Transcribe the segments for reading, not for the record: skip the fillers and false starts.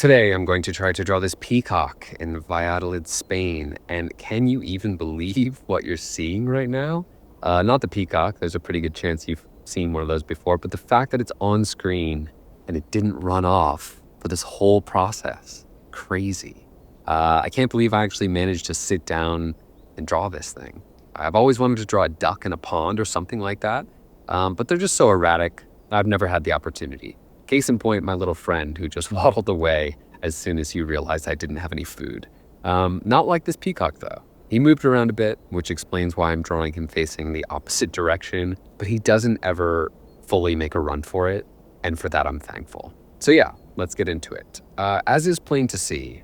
Today, I'm going to try to draw this peacock in Valladolid, Spain. And can you even believe what you're seeing right now? Not the peacock. There's a pretty good chance you've seen one of those before. But the fact that it's on screen and it didn't run off for this whole process. Crazy. I can't believe I actually managed to sit down and draw this thing. I've always wanted to draw a duck in a pond or something like that. But they're just so erratic. I've never had the opportunity. Case in point, my little friend who just waddled away as soon as he realized I didn't have any food. Not like this peacock, though. He moved around a bit, which explains why I'm drawing him facing the opposite direction, but he doesn't ever fully make a run for it, and for that I'm thankful. So yeah, let's get into it. As is plain to see,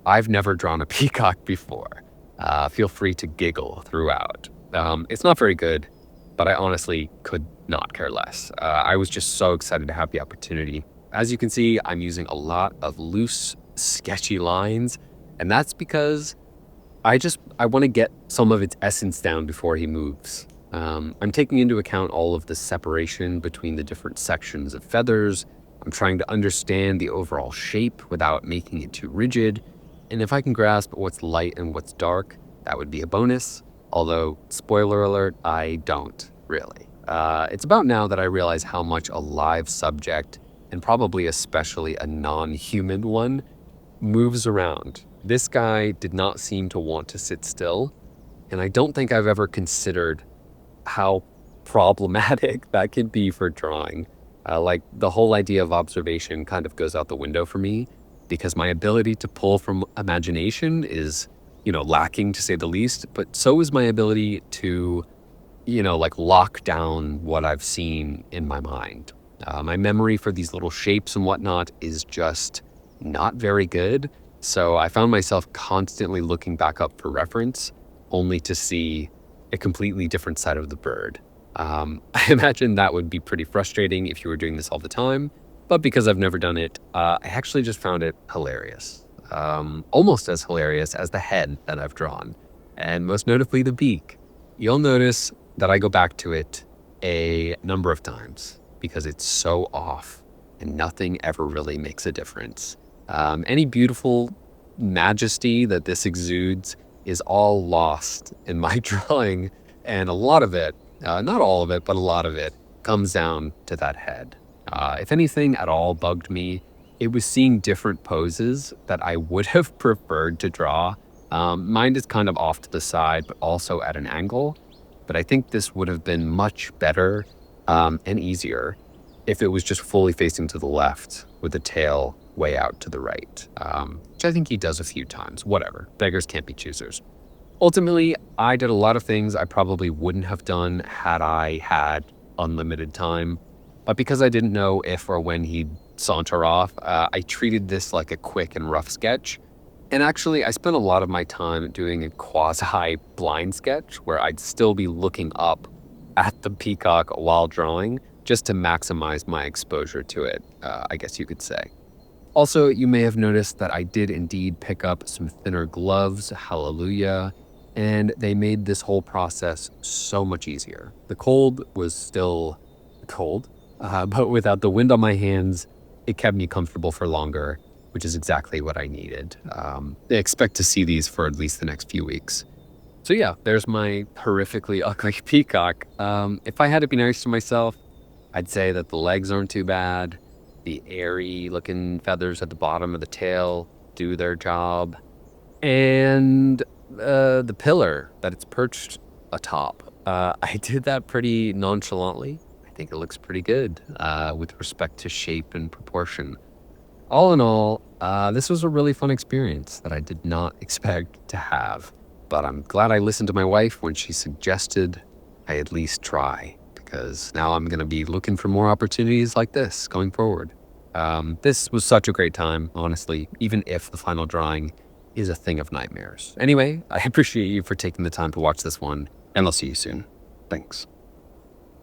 I've never drawn a peacock before. Feel free to giggle throughout. It's not very good, but I honestly could not care less. I was just so excited to have the opportunity. As you can see, I'm using a lot of loose, sketchy lines, and that's because I want to get some of its essence down before he moves. I'm taking into account all of the separation between the different sections of feathers. I'm trying to understand the overall shape without making it too rigid. And if I can grasp what's light and what's dark, that would be a bonus. Although, spoiler alert, I don't really. It's about now that I realize how much a live subject, and probably especially a non-human one, moves around. This guy did not seem to want to sit still, and I don't think I've ever considered how problematic that can be for drawing. Like, the whole idea of observation kind of goes out the window for me, because my ability to pull from imagination is, lacking to say the least, but so is my ability to lock down what I've seen in my mind. My memory for these little shapes and whatnot is just not very good. So I found myself constantly looking back up for reference, only to see a completely different side of the bird. I imagine that would be pretty frustrating if you were doing this all the time, but because I've never done it, I actually just found it hilarious. Almost as hilarious as the head that I've drawn, and most notably the beak. You'll notice that I go back to it a number of times because it's so off and nothing ever really makes a difference. Any beautiful majesty that this exudes is all lost in my drawing, and a lot of it, not all of it, but a lot of it comes down to that head. If anything at all bugged me, it was seeing different poses that I would have preferred to draw. Mine is kind of off to the side, but also at an angle. But I think this would have been much better and easier if it was just fully facing to the left with the tail way out to the right, which I think he does a few times. Whatever, beggars can't be choosers. Ultimately, I did a lot of things I probably wouldn't have done had I had unlimited time. But because I didn't know if or when he'd saunter off, I treated this like a quick and rough sketch. And actually, I spent a lot of my time doing a quasi-blind sketch where I'd still be looking up at the peacock while drawing just to maximize my exposure to it, I guess you could say. Also, you may have noticed that I did indeed pick up some thinner gloves, hallelujah, and they made this whole process so much easier. The cold was still cold, but without the wind on my hands, it kept me comfortable for longer, which is exactly what I needed. I expect to see these for at least the next few weeks. So yeah, there's my horrifically ugly peacock. If I had to be nice to myself, I'd say that the legs aren't too bad. The airy looking feathers at the bottom of the tail do their job. And the pillar that it's perched atop, I did that pretty nonchalantly. I think it looks pretty good with respect to shape and proportion. All in all, this was a really fun experience that I did not expect to have. But I'm glad I listened to my wife when she suggested I at least try, because now I'm going to be looking for more opportunities like this going forward. This was such a great time, honestly, even if the final drawing is a thing of nightmares. Anyway, I appreciate you for taking the time to watch this one, and I'll see you soon. Thanks.